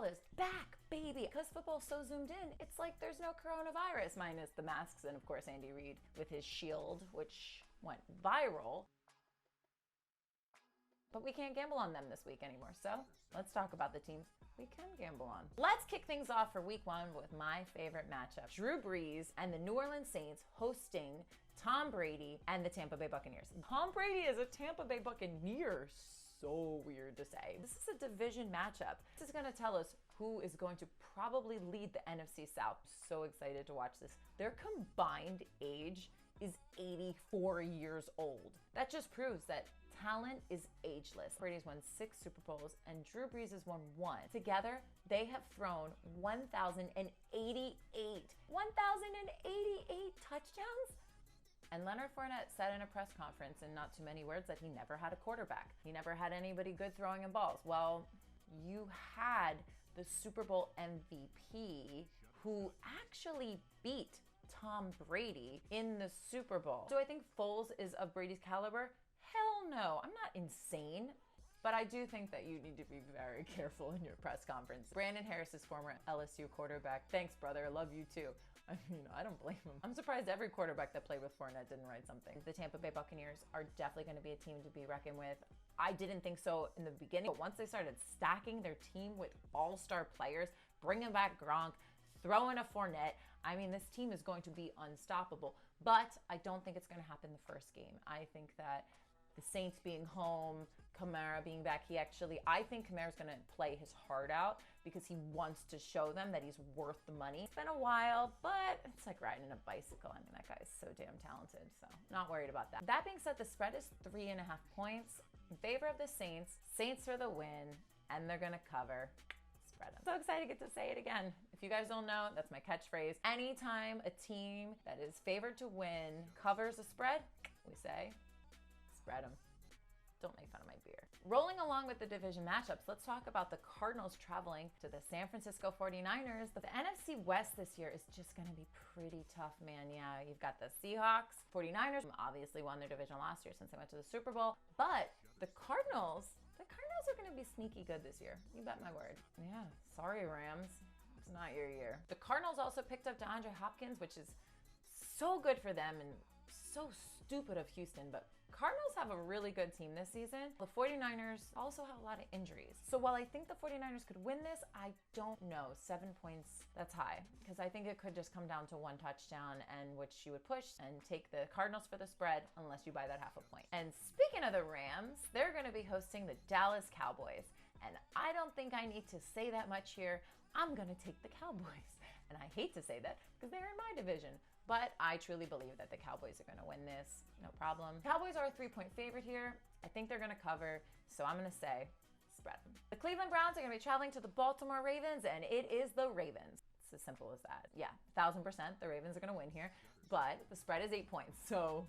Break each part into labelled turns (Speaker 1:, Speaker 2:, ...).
Speaker 1: is back, baby. Because football's so zoomed in, it's like there's no coronavirus, minus the masks and of course Andy Reid with his shield, which went viral. But we can't gamble on them this week anymore, so let's talk about the teams we can gamble on. Let's kick things off for week 1 with my favorite matchup. Drew Brees and the New Orleans Saints hosting Tom Brady and the Tampa Bay Buccaneers. Tom Brady is a Tampa Bay Buccaneer. So weird to say. This is a division matchup. This is going to tell us who is going to probably lead the NFC South. So excited to watch this. Their combined age is 84 years old. That just proves that talent is ageless. Brady's won 6 Super Bowls and Drew Brees has won 1. Together, they have thrown 1,088 touchdowns. And Leonard Fournette said in a press conference in not too many words that he never had a quarterback. He never had anybody good throwing him balls. Well, you had the Super Bowl MVP who actually beat Tom Brady in the Super Bowl. Do I think Foles is of Brady's caliber? Hell no. I'm not insane. But I do think that you need to be very careful in your press conference. Brandon Harris is former LSU quarterback. Thanks, brother. I love you too. I mean, I don't blame him. I'm surprised every quarterback that played with Fournette didn't write something. The Tampa Bay Buccaneers are definitely going to be a team to be reckoned with. I didn't think so in the beginning, but once they started stacking their team with all-star players, bringing back Gronk, throwing a Fournette, I mean, this team is going to be unstoppable. But I don't think it's going to happen the first game. I think that the Saints being home, Kamara being back, I think Kamara's gonna play his heart out because he wants to show them that he's worth the money. It's been a while, but it's like riding a bicycle. I mean, that guy is so damn talented, so not worried about that. That being said, the spread is 3.5 points in favor of the Saints. Saints for the win, and they're gonna cover. Spread them. So excited to get to say it again. If you guys don't know, that's my catchphrase. Anytime a team that is favored to win covers a spread, we say, spread them. Don't make fun of my beer. Rolling along with the division matchups, let's talk about the Cardinals traveling to the San Francisco 49ers. The NFC West this year is just gonna be pretty tough, man. Yeah, you've got the Seahawks, 49ers obviously won their division last year since they went to the Super Bowl, but the Cardinals are gonna be sneaky good this year. You bet my word. Yeah, sorry Rams, it's not your year. The Cardinals also picked up DeAndre Hopkins, which is so good for them and so stupid of Houston, but Cardinals have a really good team this season. The 49ers also have a lot of injuries. So while I think the 49ers could win this, I don't know. 7 points, that's high, because I think it could just come down to 1 touchdown, and which you would push and take the Cardinals for the spread unless you buy that 0.5 point. And speaking of the Rams, they're gonna be hosting the Dallas Cowboys. And I don't think I need to say that much here. I'm gonna take the Cowboys. And I hate to say that because they're in my division. But I truly believe that the Cowboys are gonna win this, no problem. Cowboys are a 3-point favorite here. I think they're gonna cover, so I'm gonna say spread them. The Cleveland Browns are gonna be traveling to the Baltimore Ravens, and it is the Ravens. It's as simple as that. Yeah, 1000% the Ravens are gonna win here, but the spread is 8 points, so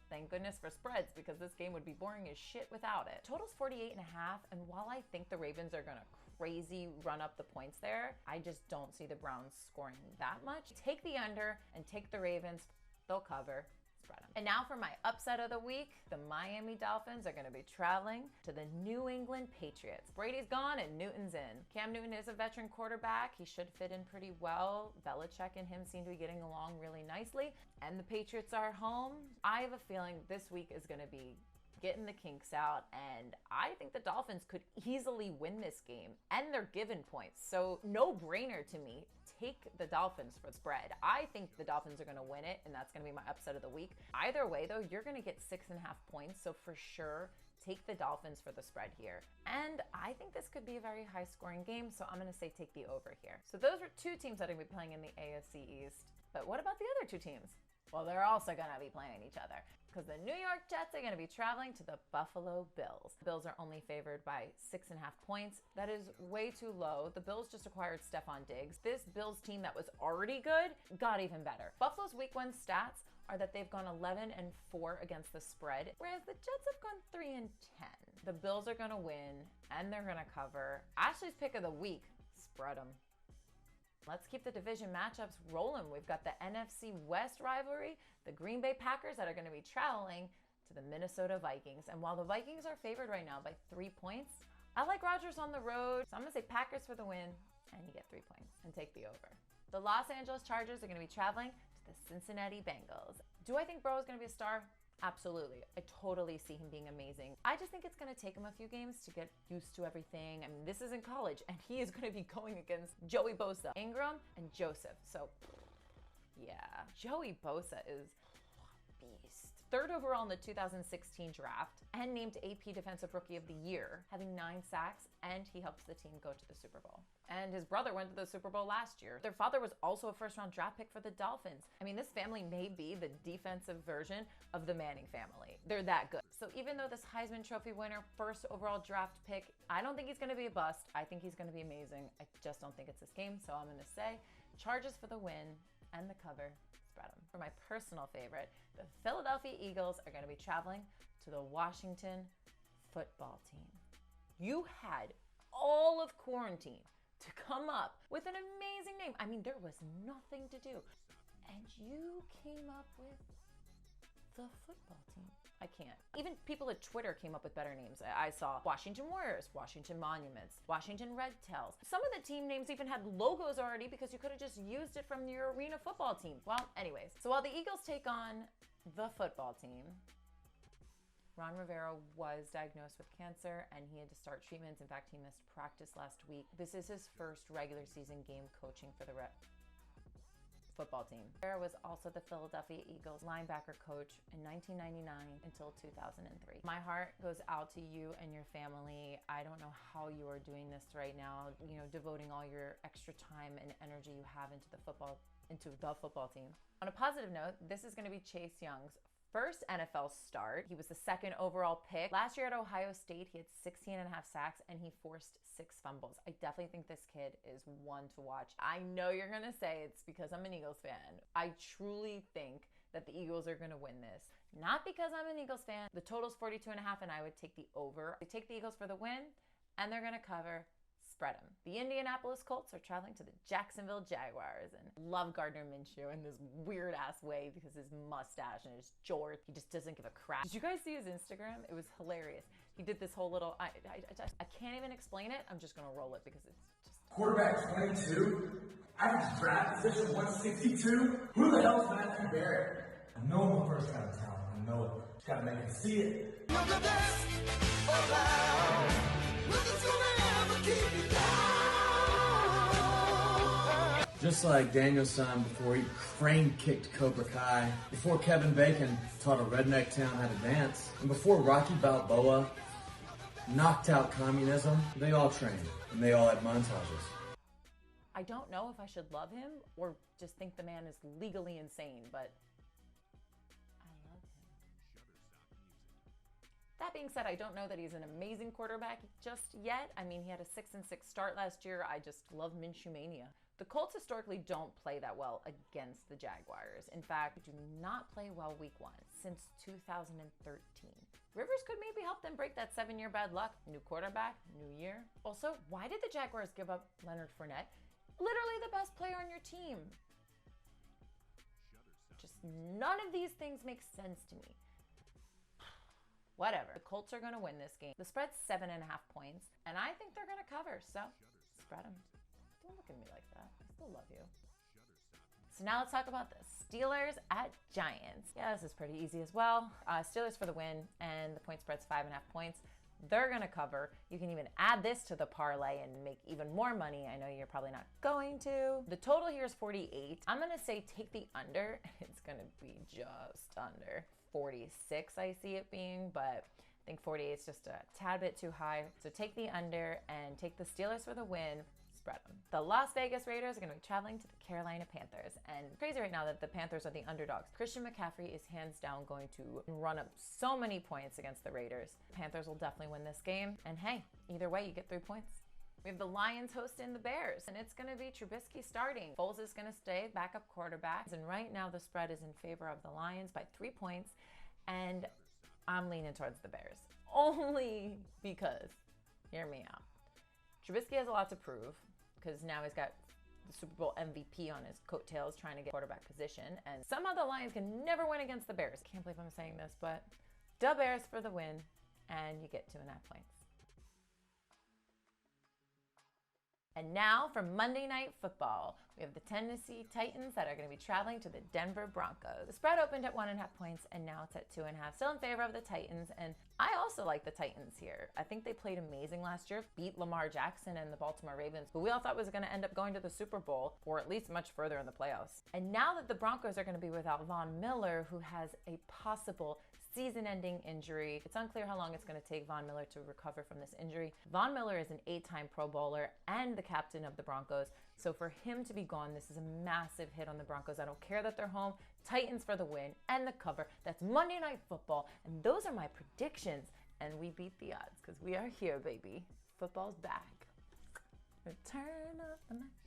Speaker 1: thank goodness for spreads because this game would be boring as shit without it. Total's 48.5, and while I think the Ravens are gonna crazy run up the points there, I just don't see the Browns scoring that much. Take the under and take the Ravens. They'll cover. Spread them. And now for my upset of the week, the Miami Dolphins are gonna be traveling to the New England Patriots. Brady's gone and Newton's in. Cam Newton is a veteran quarterback. He should fit in pretty well. Belichick and him seem to be getting along really nicely. And the Patriots are home. I have a feeling this week is gonna be getting the kinks out, and I think the Dolphins could easily win this game, and they're given points, so no brainer to me. Take the Dolphins for the spread. I think the Dolphins are going to win it, and that's going to be my upset of the week. Either way though, you're going to get 6.5 points, so for sure take the Dolphins for the spread here. And I think this could be a very high scoring game, so I'm going to say take the over here. So those were 2 teams that are going to be playing in the AFC East, but what about the other 2 teams? Well, they're also gonna be playing each other because the New York Jets are gonna be traveling to the Buffalo Bills. The Bills are only favored by 6.5 points. That is way too low. The Bills just acquired Stephon Diggs. This Bills team that was already good got even better. Buffalo's week 1 stats are that they've gone 11-4 against the spread, whereas the Jets have gone 3-10. The Bills are gonna win and they're gonna cover. Ashley's pick of the week, spread them. Let's keep the division matchups rolling. We've got the NFC West rivalry, the Green Bay Packers that are going to be traveling to the Minnesota Vikings. And while the Vikings are favored right now by 3 points, I like Rodgers on the road, so I'm gonna say Packers for the win, and you get 3 points and take the over. The Los Angeles Chargers are gonna be traveling to the Cincinnati Bengals. Do I think Burrow is gonna be a star? Absolutely. I totally see him being amazing. I just think it's going to take him a few games to get used to everything. I mean, this is in college, and he is going to be going against Joey Bosa, Ingram, and Joseph. So, yeah. Joey Bosa is a beast. Third overall in the 2016 draft and named AP Defensive Rookie of the Year, having 9 sacks, and he helped the team go to the Super Bowl. And his brother went to the Super Bowl last year. Their father was also a first-round draft pick for the Dolphins. I mean, this family may be the defensive version of the Manning family. They're that good. So even though this Heisman Trophy winner, first overall draft pick, I don't think he's going to be a bust. I think he's going to be amazing. I just don't think it's this game. So I'm going to say Chargers for the win and the cover. Spread them. For my personal favorite, the Philadelphia Eagles are going to be traveling to the Washington football team. You had all of quarantine to come up with an amazing name. I mean, there was nothing to do. And you came up with the football team. I can't. Even people at Twitter came up with better names. I saw Washington Warriors, Washington Monuments, Washington Red Tails. Some of the team names even had logos already because you could have just used it from your arena football team. Well, anyways, so while the Eagles take on the football team, Ron Rivera was diagnosed with cancer and he had to start treatments. In fact, he missed practice last week. This is his first regular season game coaching for the football team. Rivera was also the Philadelphia Eagles linebacker coach in 1999 until 2003. My heart goes out to you and your family. I don't know how you are doing this right now, devoting all your extra time and energy you have into the football team. On a positive note, this is going to be Chase Young's first NFL start. He was the second overall pick. Last year at Ohio State, he had 16.5 sacks and he forced 6 fumbles. I definitely think this kid is one to watch. I know you're gonna say it's because I'm an Eagles fan. I truly think that the Eagles are gonna win this. Not because I'm an Eagles fan. The total's 42.5 and I would take the over. I take the Eagles for the win and they're gonna cover. Spread them. The Indianapolis Colts are traveling to the Jacksonville Jaguars and love Gardner Minshew in this weird ass way because his mustache and his jorts, he just doesn't give a crap. Did you guys see his Instagram? It was hilarious. He did this whole little, I can't even explain it. I'm just gonna roll it because it's just. Quarterback 22, average draft position 162. Who the hell is Matthew Barrett? I know I'm the first guy in town. I know it. Just gotta make him see it. You're the best around. Nothing's gonna ever keep you down. Just like Daniel-san before he crane kicked Cobra Kai, before Kevin Bacon taught a redneck town how to dance, and before Rocky Balboa knocked out communism, they all trained and they all had montages. I don't know if I should love him or just think the man is legally insane, but I love him. That being said, I don't know that he's an amazing quarterback just yet. I mean, he had a 6-6 start last year. I just love Minshew mania. The Colts historically don't play that well against the Jaguars. In fact, do not play well week 1 since 2013. Rivers could maybe help them break that 7-year bad luck. New quarterback, new year. Also, why did the Jaguars give up Leonard Fournette? Literally the best player on your team. Just none of these things make sense to me. Whatever. The Colts are going to win this game. The spread's 7.5 points, and I think they're going to cover, so spread them. Don't look at me like that. I still love you. So now let's talk about the Steelers at Giants. Yeah, this is pretty easy as well. Steelers for the win, and the point spread's 5.5 points. They're going to cover. You can even add this to the parlay and make even more money. I know you're probably not going to. The total here is 48. I'm going to say take the under. It's going to be just under 46, I see it being, but I think 48 is just a tad bit too high. So take the under and take the Steelers for the win. Spread them. The Las Vegas Raiders are going to be traveling to the Carolina Panthers. And crazy right now that the Panthers are the underdogs. Christian McCaffrey is hands down going to run up so many points against the Raiders. Panthers will definitely win this game. And hey, either way, you get 3 points. We have the Lions hosting the Bears, and it's going to be Trubisky starting. Foles is going to stay backup quarterback. And right now the spread is in favor of the Lions by 3 points. And I'm leaning towards the Bears. Only because, hear me out. Trubisky has a lot to prove, because now he's got the Super Bowl MVP on his coattails trying to get quarterback position. And somehow the Lions can never win against the Bears. Can't believe I'm saying this, but the Bears for the win, and you get 2.5 points. And now for Monday Night Football, we have the Tennessee Titans that are going to be traveling to the Denver Broncos. The spread opened at 1.5 points, and now it's at 2.5. Still in favor of the Titans, and I also like the Titans here. I think they played amazing last year, beat Lamar Jackson and the Baltimore Ravens, who we all thought was going to end up going to the Super Bowl, or at least much further in the playoffs. And now that the Broncos are going to be without Von Miller, who has a possible season-ending injury. It's unclear how long it's going to take Von Miller to recover from this injury. Von Miller is an 8-time Pro Bowler and the captain of the Broncos. So for him to be gone, this is a massive hit on the Broncos. I don't care that they're home. Titans for the win and the cover. That's Monday Night Football. And those are my predictions. And we beat the odds because we are here, baby. Football's back. Return of the Mac.